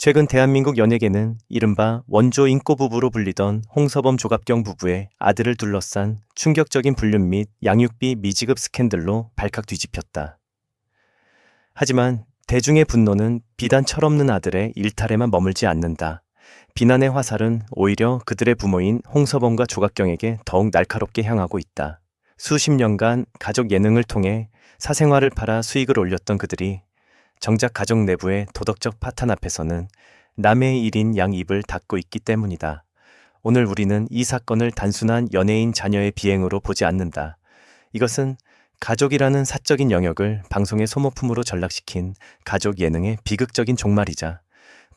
최근 대한민국 연예계는 이른바 원조 인꼬 부부로 불리던 홍서범 조갑경 부부의 아들을 둘러싼 충격적인 불륜 및 양육비 미지급 스캔들로 발칵 뒤집혔다. 하지만 대중의 분노는 비단 철없는 아들의 일탈에만 머물지 않는다. 비난의 화살은 오히려 그들의 부모인 홍서범과 조갑경에게 더욱 날카롭게 향하고 있다. 수십 년간 가족 예능을 통해 사생활을 팔아 수익을 올렸던 그들이 정작 가족 내부의 도덕적 파탄 앞에서는 남의 일인 양 입을 닫고 있기 때문이다. 오늘 우리는 이 사건을 단순한 연예인 자녀의 비행으로 보지 않는다. 이것은 가족이라는 사적인 영역을 방송의 소모품으로 전락시킨 가족 예능의 비극적인 종말이자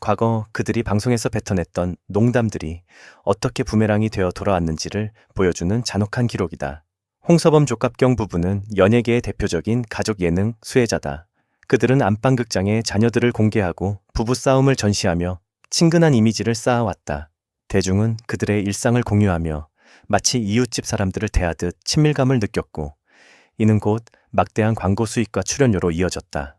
과거 그들이 방송에서 뱉어냈던 농담들이 어떻게 부메랑이 되어 돌아왔는지를 보여주는 잔혹한 기록이다. 홍서범 조갑경 부부는 연예계의 대표적인 가족 예능 수혜자다. 그들은 안방극장에 자녀들을 공개하고 부부싸움을 전시하며 친근한 이미지를 쌓아왔다. 대중은 그들의 일상을 공유하며 마치 이웃집 사람들을 대하듯 친밀감을 느꼈고 이는 곧 막대한 광고 수익과 출연료로 이어졌다.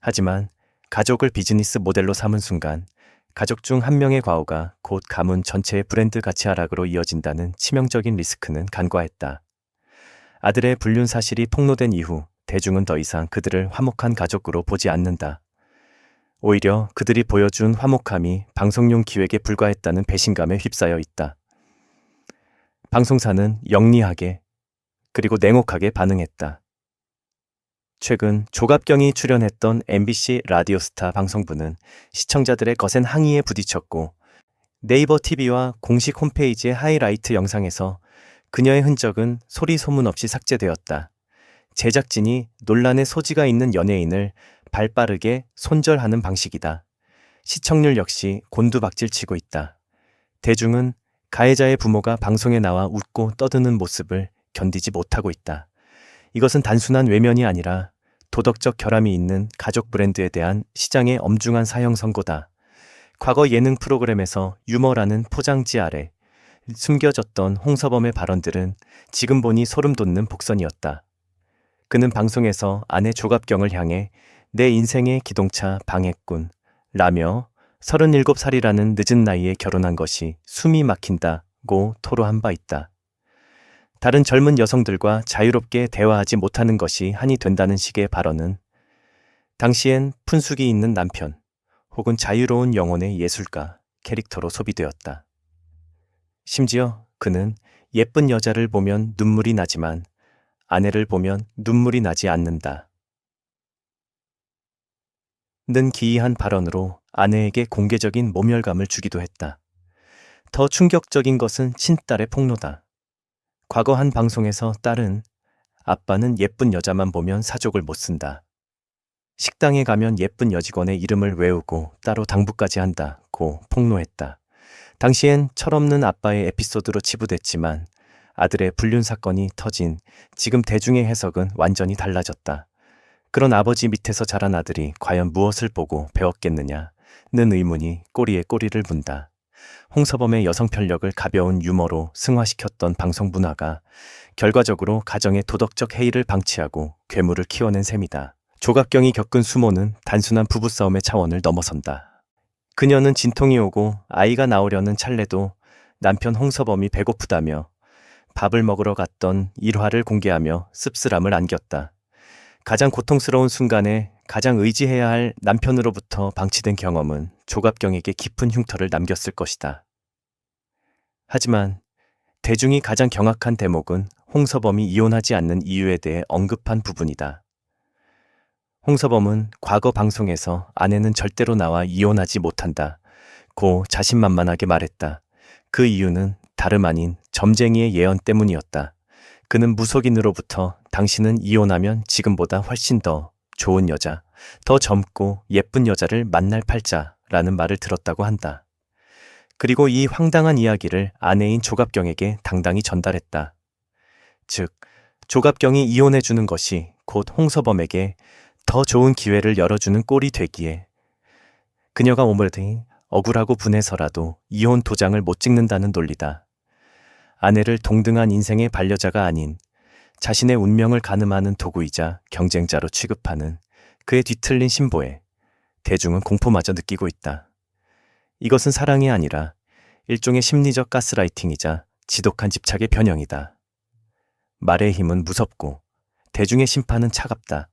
하지만 가족을 비즈니스 모델로 삼은 순간 가족 중 한 명의 과오가 곧 가문 전체의 브랜드 가치 하락으로 이어진다는 치명적인 리스크는 간과했다. 아들의 불륜 사실이 폭로된 이후 대중은 더 이상 그들을 화목한 가족으로 보지 않는다. 오히려 그들이 보여준 화목함이 방송용 기획에 불과했다는 배신감에 휩싸여 있다. 방송사는 영리하게 그리고 냉혹하게 반응했다. 최근 조갑경이 출연했던 MBC 라디오스타 방송부는 시청자들의 거센 항의에 부딪혔고 네이버 TV와 공식 홈페이지의 하이라이트 영상에서 그녀의 흔적은 소리 소문 없이 삭제되었다. 제작진이 논란의 소지가 있는 연예인을 발빠르게 손절하는 방식이다. 시청률 역시 곤두박질치고 있다. 대중은 가해자의 부모가 방송에 나와 웃고 떠드는 모습을 견디지 못하고 있다. 이것은 단순한 외면이 아니라 도덕적 결함이 있는 가족 브랜드에 대한 시장의 엄중한 사형 선고다. 과거 예능 프로그램에서 유머라는 포장지 아래 숨겨졌던 홍서범의 발언들은 지금 보니 소름 돋는 복선이었다. 그는 방송에서 아내 조갑경을 향해 내 인생의 기동차 방해꾼 라며 37살이라는 늦은 나이에 결혼한 것이 숨이 막힌다고 토로한 바 있다. 다른 젊은 여성들과 자유롭게 대화하지 못하는 것이 한이 된다는 식의 발언은 당시엔 푼숙이 있는 남편 혹은 자유로운 영혼의 예술가 캐릭터로 소비되었다. 심지어 그는 예쁜 여자를 보면 눈물이 나지만 아내를 보면 눈물이 나지 않는다. 는 기이한 발언으로 아내에게 공개적인 모멸감을 주기도 했다. 더 충격적인 것은 친딸의 폭로다. 과거 한 방송에서 딸은 아빠는 예쁜 여자만 보면 사족을 못 쓴다. 식당에 가면 예쁜 여직원의 이름을 외우고 따로 당부까지 한다고 폭로했다. 당시엔 철없는 아빠의 에피소드로 치부됐지만 아들의 불륜 사건이 터진 지금 대중의 해석은 완전히 달라졌다. 그런 아버지 밑에서 자란 아들이 과연 무엇을 보고 배웠겠느냐는 의문이 꼬리에 꼬리를 문다. 홍서범의 여성 편력을 가벼운 유머로 승화시켰던 방송 문화가 결과적으로 가정의 도덕적 해이를 방치하고 괴물을 키워낸 셈이다. 조갑경이 겪은 수모는 단순한 부부싸움의 차원을 넘어선다. 그녀는 진통이 오고 아이가 나오려는 찰래도 남편 홍서범이 배고프다며 밥을 먹으러 갔던 일화를 공개하며 씁쓸함을 안겼다. 가장 고통스러운 순간에 가장 의지해야 할 남편으로부터 방치된 경험은 조갑경에게 깊은 흉터를 남겼을 것이다. 하지만 대중이 가장 경악한 대목은 홍서범이 이혼하지 않는 이유에 대해 언급한 부분이다. 홍서범은 과거 방송에서 아내는 절대로 나와 이혼하지 못한다고 자신만만하게 말했다. 그 이유는 다름 아닌 점쟁이의 예언 때문이었다. 그는 무속인으로부터 당신은 이혼하면 지금보다 훨씬 더 좋은 여자, 더 젊고 예쁜 여자를 만날 팔자라는 말을 들었다고 한다. 그리고 이 황당한 이야기를 아내인 조갑경에게 당당히 전달했다. 즉, 조갑경이 이혼해주는 것이 곧 홍서범에게 더 좋은 기회를 열어주는 꼴이 되기에 그녀가 오므라니 억울하고 분해서라도 이혼 도장을 못 찍는다는 논리다. 아내를 동등한 인생의 반려자가 아닌 자신의 운명을 가늠하는 도구이자 경쟁자로 취급하는 그의 뒤틀린 신보에 대중은 공포마저 느끼고 있다. 이것은 사랑이 아니라 일종의 심리적 가스라이팅이자 지독한 집착의 변형이다. 말의 힘은 무섭고 대중의 심판은 차갑다.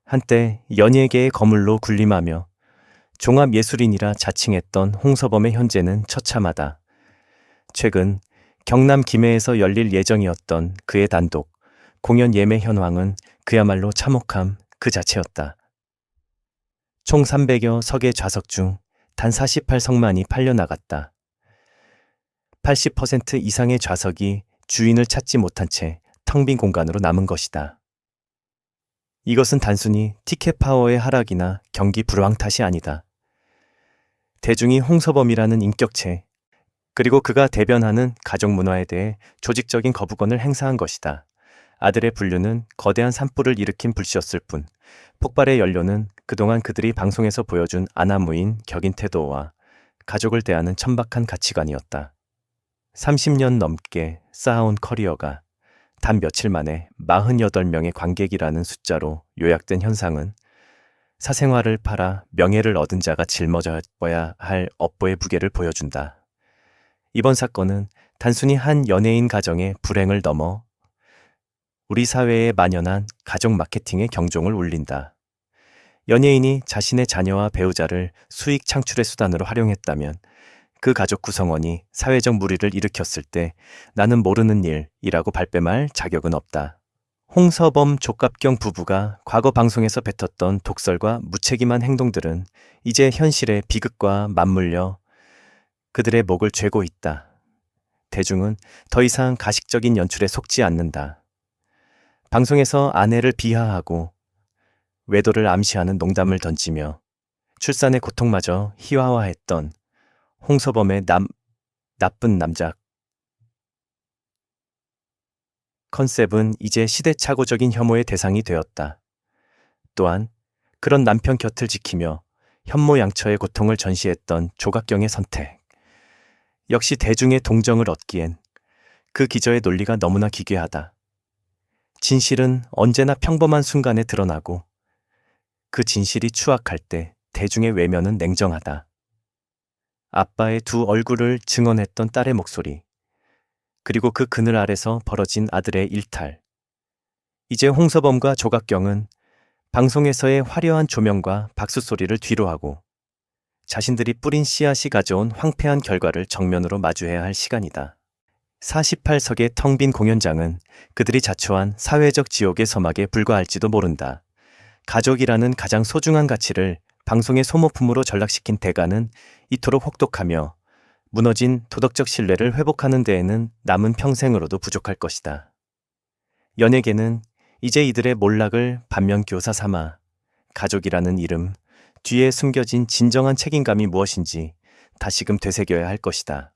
한때 연예계의 거물로 군림하며 종합예술인이라 자칭했던 홍서범의 현재는 처참하다. 최근 경남 김해에서 열릴 예정이었던 그의 단독 공연 예매 현황은 그야말로 참혹함 그 자체였다. 총 300여 석의 좌석 중 단 48석만이 팔려나갔다. 80% 이상의 좌석이 주인을 찾지 못한 채 텅 빈 공간으로 남은 것이다. 이것은 단순히 티켓 파워의 하락이나 경기 불황 탓이 아니다. 대중이 홍서범이라는 인격체, 그리고 그가 대변하는 가족 문화에 대해 조직적인 거부권을 행사한 것이다. 아들의 분류는 거대한 산불을 일으킨 불씨였을 뿐, 폭발의 연료는 그동안 그들이 방송에서 보여준 아나무인 격인 태도와 가족을 대하는 천박한 가치관이었다. 30년 넘게 쌓아온 커리어가 단 며칠 만에 48명의 관객이라는 숫자로 요약된 현상은 사생활을 팔아 명예를 얻은 자가 짊어져야 할 업보의 무게를 보여준다. 이번 사건은 단순히 한 연예인 가정의 불행을 넘어 우리 사회에 만연한 가족 마케팅의 경종을 울린다. 연예인이 자신의 자녀와 배우자를 수익 창출의 수단으로 활용했다면 그 가족 구성원이 사회적 물의를 일으켰을 때 나는 모르는 일이라고 발뺌할 자격은 없다. 홍서범 족갑경 부부가 과거 방송에서 뱉었던 독설과 무책임한 행동들은 이제 현실의 비극과 맞물려 그들의 목을 죄고 있다. 대중은 더 이상 가식적인 연출에 속지 않는다. 방송에서 아내를 비하하고 외도를 암시하는 농담을 던지며 출산의 고통마저 희화화했던 홍서범의 나쁜 남자 컨셉은 이제 시대착오적인 혐오의 대상이 되었다. 또한 그런 남편 곁을 지키며 현모양처의 고통을 전시했던 조각경의 선택. 역시 대중의 동정을 얻기엔 그 기저의 논리가 너무나 기괴하다. 진실은 언제나 평범한 순간에 드러나고 그 진실이 추악할 때 대중의 외면은 냉정하다. 아빠의 두 얼굴을 증언했던 딸의 목소리, 그리고 그 그늘 아래서 벌어진 아들의 일탈. 이제 홍서범과 조각경은 방송에서의 화려한 조명과 박수 소리를 뒤로하고 자신들이 뿌린 씨앗이 가져온 황폐한 결과를 정면으로 마주해야 할 시간이다. 48석의 텅 빈 공연장은 그들이 자초한 사회적 지옥의 서막에 불과할지도 모른다. 가족이라는 가장 소중한 가치를 방송의 소모품으로 전락시킨 대가는 이토록 혹독하며 무너진 도덕적 신뢰를 회복하는 데에는 남은 평생으로도 부족할 것이다. 연예계는 이제 이들의 몰락을 반면교사 삼아 가족이라는 이름 뒤에 숨겨진 진정한 책임감이 무엇인지 다시금 되새겨야 할 것이다.